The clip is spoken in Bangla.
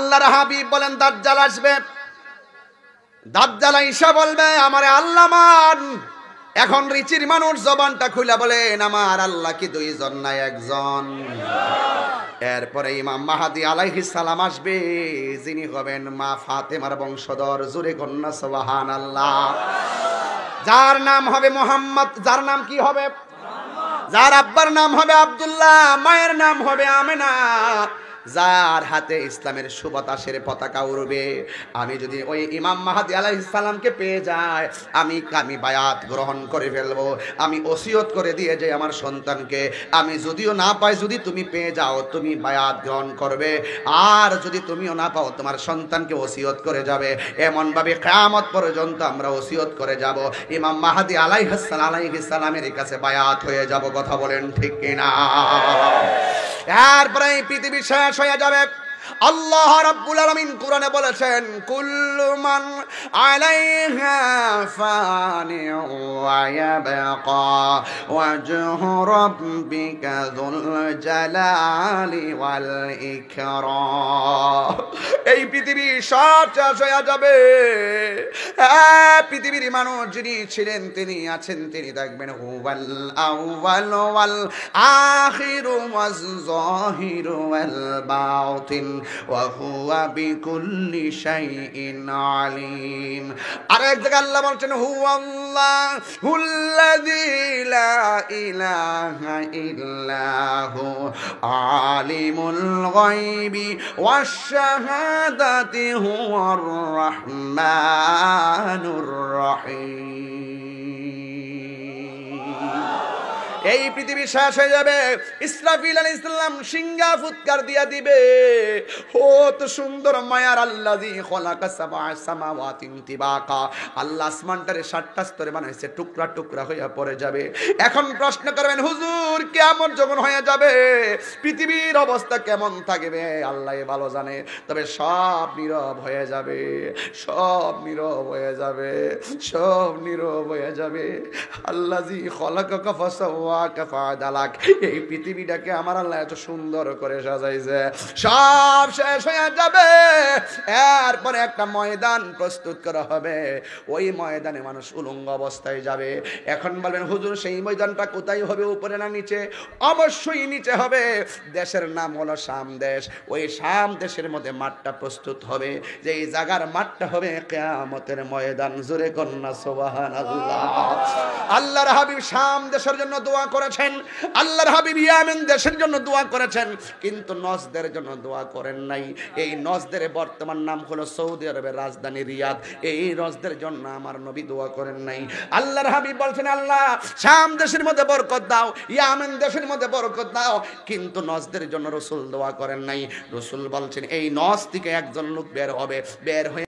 আল্লাহর হাবিব বলেন দাজ্জাল আসবে, দাজ্জাল আইসা বলবে আমারে আল্লাহ মান। এখন রিচির মানুষ জবানটা খুলে বলেন আমার আল্লাহ কি দুইজন না একজন? এরপরে ইমাম মাহদী আলাইহিস সালাম আসবে, যিনি হবেন মা ফাতেমার বংশধর। জোরে কন্যা সুবহানাল্লাহ। যার নাম হবে মুহাম্মদ, যার নাম কি হবে? যার আব্বার নাম হবে আব্দুল্লাহ, মায়ের নাম হবে আমেনা, যার হাতে ইসলামের সুবাতাসের পতাকা উড়বে। আমি যদি ওই ইমাম মাহদী আলাইহিস সালামকে পেয়ে যাই, আমি বায়াত গ্রহণ করে ফেলবো। আমি ওসিয়ত করে দিয়ে যাই আমার সন্তানকে, আমি যদিও না পাই, যদি তুমি পেয়ে যাও তুমি বায়াত গ্রহণ করবে, আর যদি তুমিও না পাও তোমার সন্তানকে ওসিয়ত করে যাবে। এমনভাবে কিয়ামত পর্যন্ত আমরা ওসিয়ত করে যাব, ইমাম মাহদী আলাইহিস সালামের কাছে বায়াত হয়ে যাব। কথা বলেন ঠিক কিনা? এরপরে পৃথিবী শেষ হয়ে যাবে। আল্লাহ রাব্বুল আলামিন কোরআনে বলেছেন কুল্লু মান আলাইহা ফানি ওয়া ইয়াবকা ওয়াজহু রাব্বিকা যুল জালালি ওয়াল ইকরাম। এই পৃথিবী সব শেষ হয়ে যাবে। পৃথিবীর মানুষ যিনি ছিলেন, তিনি আছেন, তিনি থাকবেন। হুয়াল আউয়াল ওয়াল আখিরু ওয়াজ যাহিরু ওয়াল বাতিন ওয়া হুয়া বিকুল্লি শাইইন আলিম। আর এক জায়গায় আল্লাহ বলছেন হুয়াল্লাহুল্লাযী লা ইলাহা ইল্লাহু আলিমুল গায়বি ওয়াশ শাহাদাতি হুয়ার রাহমানুর রহিম। এই পৃথিবী শেষ হয়ে যাবে। ইসরাফিল আলাইহিস সালাম সিংহা ফুৎকার দিয়া দিবে। ও তো সুন্দর মায়ার আল্লাযী খলাকা সাবআ সামাওয়াতিন তিবাকা। আল্লাহ আসমানটারে 7টা স্তরে বানাইছে, টুকরা টুকরা হয়ে পড়ে যাবে। এখন প্রশ্ন করবেন হুজুর কিয়ামত যখন হয়ে যাবে পৃথিবীর অবস্থা কেমন থাকবে? আল্লাহই ভালো জানে। তবে সব নীরব হয়ে যাবে, সব নীরব হয়ে যাবে, সব নীরব হয়ে যাবে। আল্লাযী খলাকাকা ফাসাওয়া কাফাদালাক। এই পৃথিবীটাকে আমার আল্লাহ এত সুন্দর করে সাজাইছে, সব শেষ হয়ে যাবে। এরপরে একটা ময়দান প্রস্তুত করা হবে, ওই ময়দানে মানুষ উলঙ্গ অবস্থায় যাবে। এখন বলবেন হুজুর সেই ময়দানটা কোথায় হবে, উপরে না নিচে? অবশ্যই নিচে হবে। দেশের নাম হলো শাম দেশ। ওই শাম দেশের মধ্যে মাঠটা প্রস্তুত হবে, যে এই জায়গার মাঠটা হবে কিয়ামতের ময়দান। জোরে কন্যা সুবহানাল্লাহ। আল্লাহর হাবিব শাম দেশের জন্য দোয়া করেছেন, আল্লাহর হাবিব ইয়ামেন দেশের জন্য দোয়া করেছেন, কিন্তু নজদের জন্য দোয়া করেন নাই। এই নজদের বর্তমান নাম হলো সৌদি আরবের রাজধানী রিয়াদ। এই নজদের জন্য আমার নবী দোয়া করেন নাই। আল্লাহর হাবিব বলছেন আল্লাহ শাম দেশের মধ্যে বরকত দাও, ইয়ামেন দেশের মধ্যে বরকত দাও, কিন্তু নজদের জন্য রাসূল দোয়া করেন নাই। রাসূল বলছেন এই নজ থেকে একজন লোক বের হবে, বের হয়ে